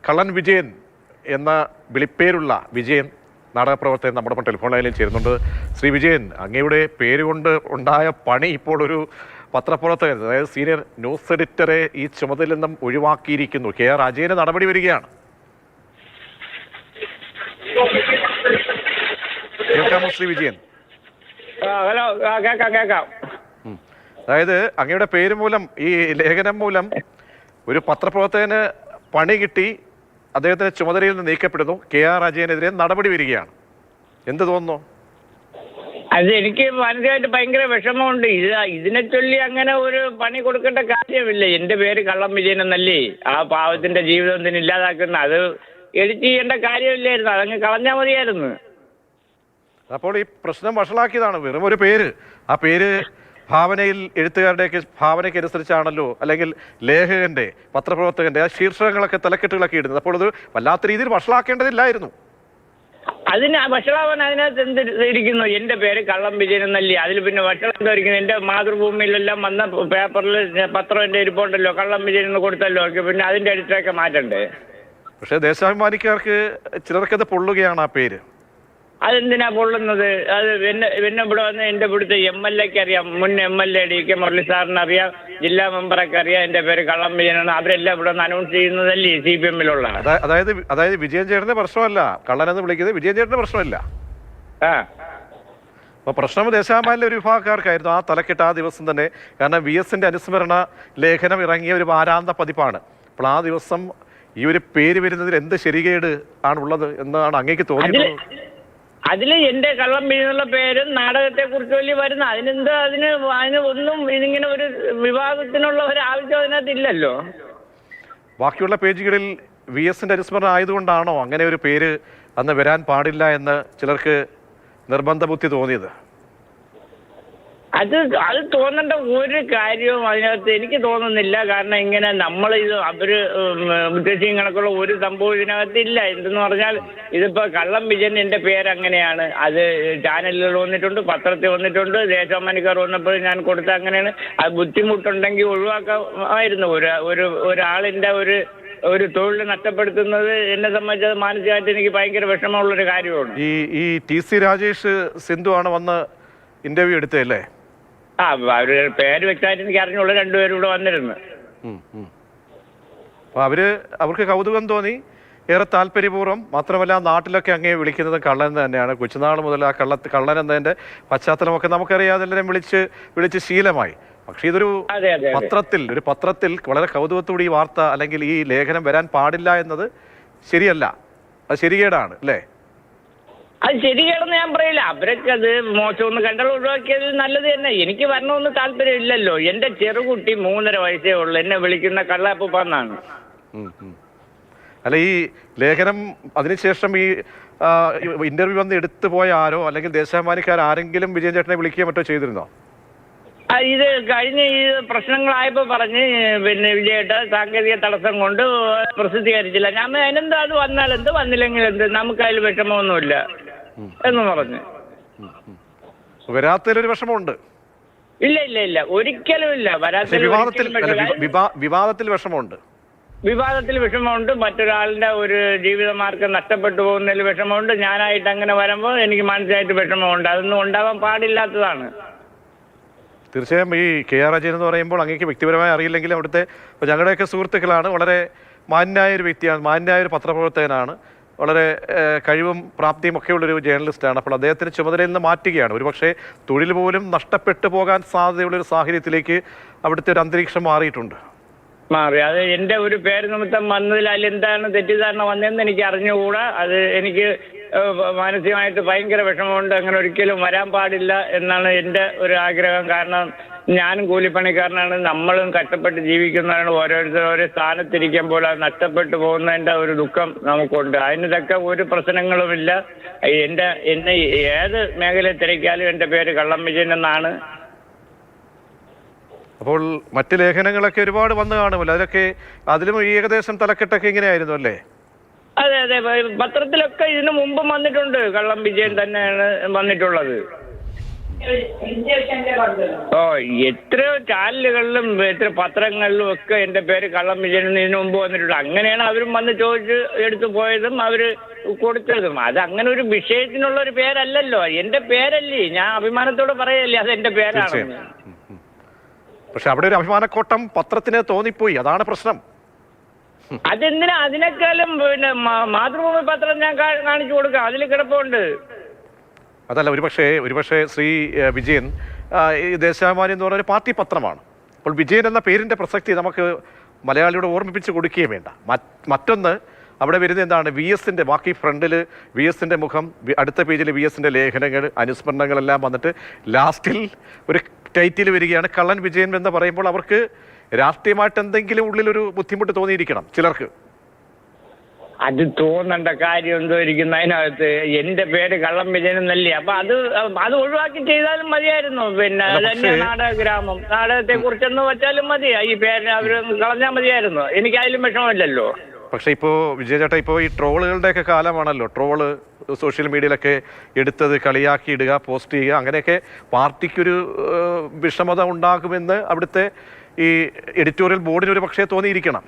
കള്ളൻ വിജയൻ എന്ന വിളിപ്പേരുള്ള വിജയൻ നാടകപ്രവർത്തകൻ നമ്മുടെ ടെലിഫോൺ ലൈനിൽ ചേരുന്നുണ്ട്. ശ്രീ വിജയൻ, അങ്ങയുടെ പേരുകൊണ്ട് ഉണ്ടായ പണി ഇപ്പോൾ ഒരു പത്രപ്രവർത്തകൻ, അതായത് സീനിയർ ന്യൂസ് എഡിറ്ററെ ഈ ചുമതലയിൽ നിന്നും ഒഴിവാക്കിയിരിക്കുന്നു. കെ ആർ അജയന് നടപടി വരികയാണ്. കേൾക്കാമോ ശ്രീ വിജയൻ? ഹലോ, കേക്കാം. അതായത് അങ്ങയുടെ പേര് മൂലം, ഈ ലേഖനം മൂലം ഒരു പത്രപ്രവർത്തകന് പണി കിട്ടി, അദ്ദേഹത്തിന്റെ ചുമതലയിൽ നിന്ന് നീക്കപ്പെടുന്നു. കെ ആർ അജയനെതിരെ നടപടി വരികയാണ്. എന്ത് തോന്നുന്നു? അത് എനിക്ക് മനസ്സിലായിട്ട് ഭയങ്കര വിഷമമുണ്ട്. ഇതിനെ ചൊല്ലി അങ്ങനെ ഒരു പണി കൊടുക്കേണ്ട കാര്യമില്ല. എന്റെ പേര് കള്ളം വിജയൻ എന്നല്ലേ. ആ പാവത്തിന്റെ ജീവിതം ഇല്ലാതാക്കുന്ന അത് എഡിറ്റ് ചെയ്യേണ്ട കാര്യമില്ലായിരുന്നു. അതങ്ങ് കളഞ്ഞാൽ മതിയായിരുന്നു. അപ്പോൾ ഈ പ്രശ്നം വഷളാക്കിയതാണ്. വെറും ഒരു പേര്, ആ പേര് ഭാവനയിൽ എഴുത്തുകാരുടെയൊക്കെ ഭാവനയ്ക്ക് അനുസരിച്ചാണല്ലോ, അല്ലെങ്കിൽ ലേഖകന്റെ, പത്രപ്രവർത്തകന്റെ ആ ശീർഷകങ്ങളൊക്കെ, തലക്കെട്ടുകളൊക്കെ ഇടുന്നത്. അപ്പോൾ അത് വല്ലാത്ത രീതിയിൽ വഷളാക്കേണ്ടതില്ലായിരുന്നു. അതിന് വഷളാവാൻ അതിനകത്ത് എന്ത് ഇരിക്കുന്നു? എന്റെ പേര് കള്ളം വിജയൻ എന്നല്ലേ. അതിൽ പിന്നെ വഷളം എന്താ ഇരിക്കുന്നത്? എന്റെ മാതൃഭൂമിയിലെല്ലാം വന്ന പേപ്പറിൽ പത്രം എന്റെ ഇരിപ്പുണ്ടല്ലോ, കള്ളം വിജയൻ എന്ന് കൊടുത്തല്ലോ. പിന്നെ അതിന്റെ എഡിറ്ററൊക്കെ മാറ്റണ്ടേ? പക്ഷേ ദേശാഭിമാനിക്കാർക്ക് ചിലർക്കത് പൊള്ളുകയാണ് ആ പേര്. അതെന്തിനാ പൊള്ളുന്നത്? അത് എന്നെ ഇവിടെ വന്ന് എന്റെ ഇവിടുത്തെ MLA-ക്ക് അറിയാം, മുൻ MLA DK മുരളി സാറിന് അറിയാം, ജില്ലാ മെമ്പറൊക്കെ അറിയാം എന്റെ പേര് കള്ളം വിജയനാണ്. അവരെല്ലാം ഇവിടെ ഒന്ന് അനൗൺസ് ചെയ്യുന്നതല്ലേ CPM-ലുള്ള. അതായത് വിജയൻ ചേട്ടന്റെ പ്രശ്നമല്ല കള്ളനെന്ന് വിളിക്കുന്നത്, വിജയൻ ചേട്ടന്റെ പ്രശ്നമല്ല. അപ്പൊ പ്രശ്നം ദേശാഭിമാനിലെ ഒരു വിഭാഗക്കാർക്കായിരുന്നു ആ തലക്കെട്ട് ആ ദിവസം തന്നെ. കാരണം VS-ന്റെ അനുസ്മരണ ലേഖനം ഇറങ്ങിയ ഒരു വാരാന്ത പതിപ്പാണ്. അപ്പോൾ ആ ദിവസം ഈ ഒരു പേര് വരുന്നതിൽ എന്ത് ശരികേട് ആണുള്ളത് എന്നാണ് അങ്ങേക്ക് തോന്നിയത്? അതില് എന്റെ കള്ളം വീഴുന്നുള്ള പേരും നാടകത്തെ കുറിച്ച് വലിയ വരുന്ന അതിനെന്താ? അതിന് ഒന്നും ഇതിങ്ങനെ ഒരു വിവാദത്തിനുള്ള ഒരു ആവശ്യം അതിനകത്ത് ഇല്ലല്ലോ. ബാക്കിയുള്ള പേജുകളിൽ VS-ന്റെ അനുസ്മരണം ആയതുകൊണ്ടാണോ അങ്ങനെ ഒരു പേര് അന്ന് വരാൻ പാടില്ല എന്ന് ചിലർക്ക് നിർബന്ധ ബുദ്ധി തോന്നിയത്? അത് തോന്നേണ്ട ഒരു കാര്യവും അതിനകത്ത് എനിക്ക് തോന്നുന്നില്ല. കാരണം ഇങ്ങനെ നമ്മളിത് അവര് ഉദ്ദേശിക്കും കണക്കുള്ള ഒരു സംഭവം ഇതിനകത്ത് ഇല്ല. എന്തെന്ന് പറഞ്ഞാൽ ഇതിപ്പോ കള്ളം വിജയൻ എന്റെ പേര് അങ്ങനെയാണ്. അത് ചാനലുകൾ വന്നിട്ടുണ്ട്, പത്രത്തിൽ വന്നിട്ടുണ്ട്, ദേശാഭിമാനിക്കാർ വന്നപ്പോൾ ഞാൻ കൊടുത്ത അങ്ങനെയാണ്. അത് ബുദ്ധിമുട്ടുണ്ടെങ്കിൽ ഒഴിവാക്കാമായിരുന്നു. ഒരാളിന്റെ ഒരു തൊഴിൽ നഷ്ടപ്പെടുത്തുന്നത് എന്നെ സംബന്ധിച്ചത് മാനസികമായിട്ട് എനിക്ക് ഭയങ്കര വിഷമമുള്ളൊരു കാര്യമാണ്. ഈ TC രാജേഷ് സിന്ധു ആണ് വന്ന് ഇന്റർവ്യൂ എടുത്തല്ലേ? അവരുടെ പേര് വ്യക്തമായിട്ട് എനിക്ക് അറിഞ്ഞുള്ള രണ്ടുപേരും ഇവിടെ വന്നിരുന്നു. അപ്പൊ അവർക്ക് കൗതുകം തോന്നി, ഏറെ താല്പര്യപൂർവ്വം. മാത്രമല്ല നാട്ടിലൊക്കെ അങ്ങേ വിളിക്കുന്നത് കള്ളൻ തന്നെയാണ്. കൊച്ചുനാൾ മുതൽ ആ കള്ളൻ എന്നതിന്റെ പശ്ചാത്തലമൊക്കെ നമുക്കറിയാതെ എല്ലാവരും വിളിച്ച് ശീലമായി. പക്ഷെ ഇതൊരു പത്രത്തിൽ വളരെ കൗതുകത്തോടെ ഈ വാർത്ത അല്ലെങ്കിൽ ഈ ലേഖനം വരാൻ പാടില്ല എന്നത് ശരിയല്ല, അത് ശരികേടാണ് അല്ലേ? അത് ശരിയാണെന്ന് ഞാൻ പറയില്ല. അവരൊക്കെ അത് മോശമൊന്ന് കണ്ടാൽ ഒഴിവാക്കിയത് നല്ലത് തന്നെ. എനിക്ക് വരണമെന്ന് താല്പര്യം ഇല്ലല്ലോ. എന്റെ ചെറുകുട്ടി 3.5 വയസ്സേ ഉള്ളു. എന്നെ വിളിക്കുന്ന കള്ളാപ്പൂപ്പാന്നാണ്. അല്ല, ഈ ലേഖനം അതിനുശേഷം ഈ ഇന്റർവ്യൂ വന്ന് എടുത്തു പോയ ആരോ അല്ലെങ്കിൽ ദേശാഭിമാനിക്കാർ ആരെങ്കിലും വിജയൻ ചേട്ടനെ വിളിക്കുകയോ മറ്റോ ചെയ്തിരുന്നോ? ഇത് കഴിഞ്ഞ ഈ പ്രശ്നങ്ങളായപ്പോ പറഞ്ഞ് പിന്നെ വിജയേട്ട സാങ്കേതിക തടസ്സം കൊണ്ട് പ്രസിദ്ധീകരിച്ചില്ല. ഞാൻ അതിനെന്താ, അത് വന്നാൽ എന്ത് വന്നില്ലെങ്കിൽ എന്ത്, നമുക്ക് അതിൽ വിഷമമൊന്നുമില്ല എന്ന് പറഞ്ഞു. വരാത്തതിലൊരു വിഷമമുണ്ട്? ഇല്ല, ഒരിക്കലും ഇല്ല. വിവാദത്തിൽ വിഷമമുണ്ട്. വിവാദത്തിൽ വിഷമമുണ്ട്. മറ്റൊരാളുടെ ഒരു ജീവിതമാർഗം നഷ്ടപ്പെട്ടു പോകുന്നതിൽ വിഷമമുണ്ട്. ഞാനായിട്ട് അങ്ങനെ വരുമ്പോൾ എനിക്ക് മനസ്സിലായിട്ട് വിഷമമുണ്ട്. അതൊന്നും ഉണ്ടാവാൻ പാടില്ലാത്തതാണ്. തീർച്ചയായും ഈ കെ ആർ അജയൻ എന്ന് പറയുമ്പോൾ അങ്ങേക്ക് വ്യക്തിപരമായി അറിയില്ലെങ്കിലും അവിടുത്തെ ഞങ്ങളുടെയൊക്കെ സുഹൃത്തുക്കളാണ്. വളരെ മാന്യനായൊരു വ്യക്തിയാണ്, മാന്യനായൊരു പത്രപ്രവർത്തകനാണ്, വളരെ കഴിവും പ്രാപ്തിയും ഒക്കെ ഉള്ളൊരു ജേർണലിസ്റ്റാണ്. അപ്പോൾ അദ്ദേഹത്തിന് ചുമതലയിൽ നിന്ന് മാറ്റുകയാണ്. ഒരുപക്ഷെ തൊഴിൽ പോലും നഷ്ടപ്പെട്ടു പോകാൻ സാധ്യതയുള്ളൊരു സാഹചര്യത്തിലേക്ക് അവിടുത്തെ ഒരു അന്തരീക്ഷം മാറിയിട്ടുണ്ട്. അത് എന്റെ ഒരു പേര് നിമിത്തം വന്നതിൽ അതിലെന്താണ് തെറ്റിദ്ധാരണ വന്നതെന്ന് എനിക്ക് അറിഞ്ഞുകൂടാ. അത് എനിക്ക് മാനസികമായിട്ട് ഭയങ്കര വിഷമമുണ്ട്. അങ്ങനെ ഒരിക്കലും വരാൻ പാടില്ല എന്നാണ് എൻ്റെ ഒരു ആഗ്രഹം. കാരണം ഞാനും കൂലിപ്പണിക്കാരനാണ്, നമ്മളും കഷ്ടപ്പെട്ട് ജീവിക്കുന്നവരാണ്. ഓരോരുത്തർ ഓരോ സ്ഥാനത്തിരിക്കുമ്പോൾ അത് നഷ്ടപ്പെട്ടു പോകുന്നതിൻ്റെ ഒരു ദുഃഖം നമുക്കുണ്ട്. അതിന് തക്ക ഒരു പ്രശ്നങ്ങളുമില്ല. എന്നെ ഏത് മേഖലയിൽ തിരക്കിയാലും എൻ്റെ പേര് കള്ളം വിജയൻ എന്നാണ്. അപ്പോൾ മറ്റ് ലേഖനങ്ങളൊക്കെ ഒരുപാട് വന്നു കാണുമല്ലോ, അതിലും ഏകദേശം തലക്കെട്ടൊക്കെ ഇങ്ങനെയായിരുന്നു അല്ലേ? അതെ, പത്രത്തിലൊക്കെ ഇതിനു മുമ്പ് വന്നിട്ടുണ്ട്. കള്ളം വിജയൻ തന്നെയാണ് വന്നിട്ടുള്ളത്. ഓ, എത്രയോ ചാനലുകളിലും എത്ര പത്രങ്ങളിലും ഒക്കെ എന്റെ പേര് കള്ളം വിജയന് മുമ്പ് വന്നിട്ടുണ്ട്. അങ്ങനെയാണ് അവരും വന്ന് ചോദിച്ച് എടുത്തു പോയതും അവര് കൊടുത്തതും. അത് അങ്ങനെ ഒരു വിഷയത്തിനുള്ള ഒരു പേരല്ലല്ലോ, എന്റെ പേരല്ലേ, ഞാൻ അഭിമാനത്തോടെ പറയല്ലേ അത് എന്റെ പേരാണ്. പക്ഷെ അവിടെ ഒരു അഭിമാനക്കോട്ടം പത്രത്തിന് തോന്നിപ്പോയി, അതാണ് പ്രശ്നം. അതെന്തിനാ? അതിനേക്കാളും പിന്നെ മാതൃഭൂമി പത്രം ഞാൻ കാണിച്ചു കൊടുക്കാം, അതിൽ കിടപ്പുണ്ട്. അതല്ല, ഒരുപക്ഷെ ശ്രീ വിജയൻ, ഈ ദേശാഭിമാനി എന്ന് പറയുന്ന ഒരു പാർട്ടി പത്രമാണ്. അപ്പോൾ വിജയൻ എന്ന പേരിൻ്റെ പ്രസക്തി നമുക്ക് മലയാളിയോട് ഓർമ്മിപ്പിച്ച് കൊടുക്കുകയും വേണ്ട. മറ്റൊന്ന്, അവിടെ വരുന്നത് എന്താണ്, വി എസിൻ്റെ ബാക്കി ഫ്രണ്ടിൽ വി എസിൻ്റെ മുഖം, അടുത്ത പേജിൽ വി എസിൻ്റെ ലേഖനങ്ങൾ, അനുസ്മരണങ്ങളെല്ലാം വന്നിട്ട് ലാസ്റ്റിൽ ഒരു ടൈറ്റിൽ വരികയാണ് കള്ളൻ വിജയൻ എന്ന് പറയുമ്പോൾ അവർക്ക് രാഷ്ട്രീയമായിട്ട് എന്തെങ്കിലും ഉള്ളിലൊരു ബുദ്ധിമുട്ട് തോന്നിയിരിക്കണം ചിലർക്ക്. അത് തോന്നേണ്ട കാര്യം എന്തോ ഇരിക്കുന്നു അതിനകത്ത്. എന്റെ പേര് കള്ളം വിജയൻ എന്നല്ലേ, അപ്പൊ അത് ഒഴിവാക്കി ചെയ്താലും മതിയായിരുന്നു. പിന്നെ തന്നെ നാടകഗ്രാമം, നാടകത്തെ കുറിച്ചൊന്ന് വെച്ചാലും മതി, ഈ പേര് അവര് കളഞ്ഞാൽ മതിയായിരുന്നു. എനിക്ക് അതിലും വിഷമമില്ലല്ലോ. പക്ഷെ ഇപ്പോൾ വിജയചേട്ടാ, ഇപ്പോൾ ഈ ട്രോളുകളുടെയൊക്കെ കാലമാണല്ലോ. ട്രോള് സോഷ്യൽ മീഡിയയിലൊക്കെ എടുത്തത് കളിയാക്കി ഇടുക, പോസ്റ്റ് ചെയ്യുക, അങ്ങനെയൊക്കെ പാർട്ടിക്കൊരു വിഷമത ഉണ്ടാകുമെന്ന് അവിടുത്തെ ഈ എഡിറ്റോറിയൽ ബോർഡിന് ഒരു പക്ഷേ തോന്നിയിരിക്കണം.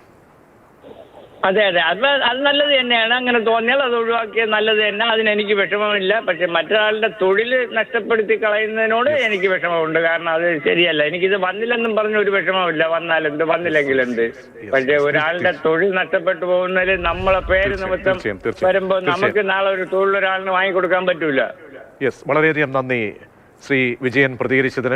അതെ, അത് നല്ലത് തന്നെയാണ്. അങ്ങനെ തോന്നിയാൽ അത് ഒഴിവാക്കിയത് നല്ലത് തന്നെ, അതിനെനിക്ക് വിഷമമില്ല. പക്ഷെ മറ്റൊരാളുടെ തൊഴിൽ നഷ്ടപ്പെടുത്തി കളയുന്നതിനോട് എനിക്ക് വിഷമമുണ്ട്. കാരണം അത് ശരിയല്ല. എനിക്കിത് വന്നില്ലെന്നും പറഞ്ഞ ഒരു വിഷമമില്ല, വന്നാലെന്ത് വന്നില്ലെങ്കിലെന്ത്. പക്ഷെ ഒരാളുടെ തൊഴിൽ നഷ്ടപ്പെട്ടു പോകുന്നതിൽ നമ്മളെ പേര് നിമിത്തം വരുമ്പോൾ നമുക്ക് നാളെ ഒരു തൊഴിലൊരാളിന് വാങ്ങിക്കൊടുക്കാൻ പറ്റൂല. യെസ്, വളരെയധികം നന്ദി ശ്രീ വിജയൻ പ്രതികരിച്ചതിന്.